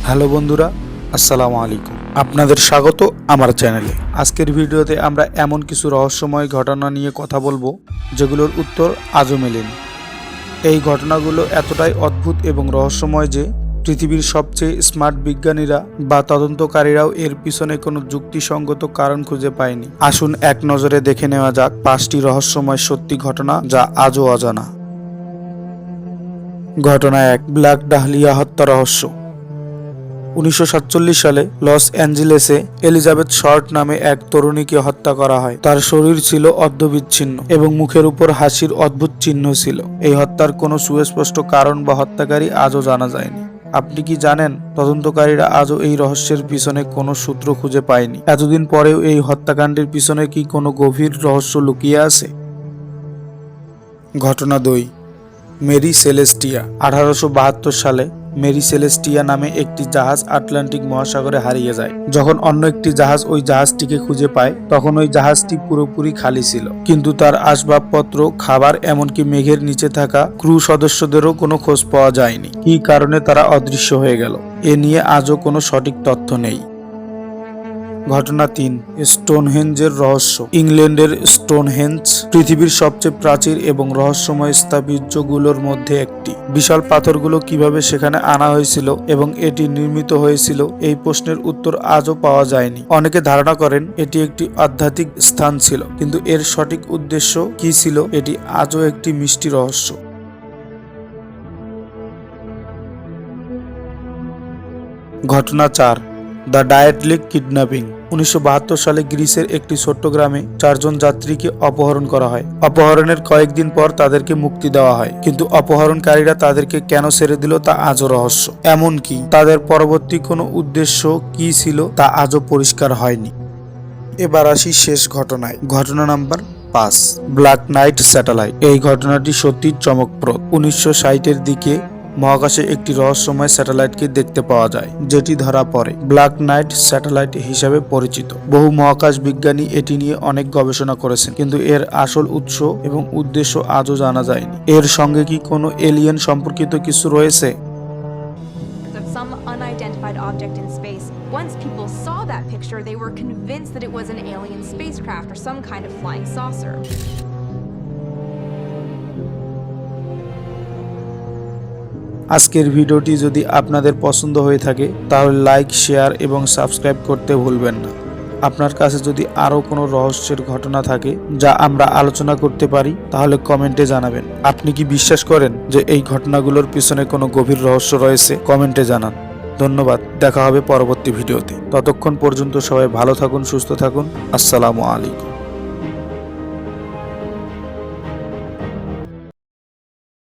Hello বন্ধুরা, আসসালামু আলাইকুম। আপনাদের স্বাগত আমার চ্যানেলে। আজকের ভিডিওতে আমরা এমন কিছু রহস্যময় ঘটনা নিয়ে কথা বলবো যেগুলোর উত্তর আজও মেলেনি। এই ঘটনাগুলো এতটাই অদ্ভুত এবং রহস্যময় যে পৃথিবীর সবচেয়ে স্মার্ট বিজ্ঞানীরা বা তদন্তকারীরাও এর পিছনে কোনো যুক্তিসঙ্গত কারণ খুঁজে পায়নি। আসুন এক নজরে দেখে নেওয়া যাক 5টি রহস্যময় সত্যি ঘটনা যা আজও অজানা। ঘটনা 1, ব্ল্যাক ডাহলিয়া হত্যা রহস্য। 1947 সালে লস অ্যাঞ্জেলেসে এলিজাবেথ শর্ট নামে এক তরুণীকে হত্যা করা হয়। তার শরীর ছিল অর্ধবিচ্ছিন্ন এবং মুখের উপর হাসির অদ্ভুত চিহ্ন ছিল। এই হত্যার কোনো সুস্পষ্ট কারণ বা হত্যাকারী আজও জানা যায়নি। আপনি কি জানেন, তদন্তকারীরা আজও এই রহস্যের পিছনে কোনো সূত্র খুঁজে পায়নি। এতদিন পরেও এই হত্যাকাণ্ডের পিছনে কি কোনো গভীর রহস্য লুকিয়ে আছে? ঘটনা 2, মেরি সেলেস্টিয়া। 1872 সালে মেরি সেলেস্টিয়া নামে একটি জাহাজ আটলান্টিক মহাসাগরে হারিয়ে যায়। যখন অন্য একটি জাহাজ ওই জাহাজটিকে খুঁজে পায়, তখন ওই জাহাজটি পুরোপুরি খালি ছিল, কিন্তু তার আসবাবপত্র, খাবার, এমনকি মেঘের নিচে থাকা ক্রু সদস্যদেরও কোনো খোঁজ পাওয়া যায়নি। কী কারণে তারা অদৃশ্য হয়ে গেল, এ নিয়ে আজও কোনো সঠিক তথ্য নেই। ঘটনা 3, স্টোনহেঞ্জের রহস্য। ইংল্যান্ডের স্টোনহেঞ্জ পৃথিবীর সবচেয়ে প্রাচীন এবং রহস্যময় স্থাপত্যগুলোর মধ্যে একটি। বিশাল পাথরগুলো কিভাবে সেখানে আনা হয়েছিল এবং এটি নির্মিত হয়েছিল, এই প্রশ্নের উত্তর আজও পাওয়া যায়নি। অনেকে ধারণা করেন এটি একটি আধ্যাত্মিক স্থান ছিল, কিন্তু এর সঠিক উদ্দেশ্য কি ছিল এটি আজও একটি মিষ্টি রহস্য। ঘটনা 4, দ্য ডায়েটলিক কিডন্যাপিং। 1972 সালে গ্রিসের একটি ছোট্ট গ্রামে 4 জন যাত্রীকে অপহরণ করা হয়। অপহরণের কয়েকদিন পর তাদেরকে মুক্তি দেওয়া হয়, কিন্তু অপহরণকারীরা তাদেরকে কেন ছেড়ে দিল তা আজও রহস্য। এমনকি তাদের পরবর্তী কোনো উদ্দেশ্য কি ছিল তা আজও পরিষ্কার হয়নি। এবার আসি শেষ ঘটনায়। ঘটনা নাম্বার 5, ব্ল্যাক নাইট স্যাটেলাইট। এই ঘটনাটি সত্যি চমকপ্রদ। 1960-এর দিকে মহাকাশে একটি রহস্যময় স্যাটেলাইটকে দেখতে পাওয়া যায়, যেটি ধরা পড়ে ব্ল্যাক নাইট স্যাটেলাইট হিসাবে পরিচিত। বহু মহাকাশ বিজ্ঞানী এটি নিয়ে অনেক গবেষণা করেছেন, কিন্তু এর আসল উৎস এবং উদ্দেশ্য আজও জানা যায়নি। এর সঙ্গে কি কোনো এলিয়েন সম্পর্কিত কিছু রয়েছে? Some unidentified object in space. Once people saw that picture, they were convinced that it was an alien spacecraft or some kind of flying saucer. আজকের ভিডিওটি যদি আপনাদের পছন্দ হয়ে থাকে তাহলে লাইক, শেয়ার এবং সাবস্ক্রাইব করতে ভুলবেন না। আপনার কাছে যদি আরও কোনো রহস্যের ঘটনা থাকে যা আমরা আলোচনা করতে পারি, তাহলে কমেন্টে জানাবেন। আপনি কি বিশ্বাস করেন যে এই ঘটনাগুলোর পিছনে কোনো গভীর রহস্য রয়েছে? কমেন্টে জানান। ধন্যবাদ, দেখা হবে পরবর্তী ভিডিওতে। ততক্ষণ পর্যন্ত সবাই ভালো থাকুন, সুস্থ থাকুন। আসসালামু আলাইকুম।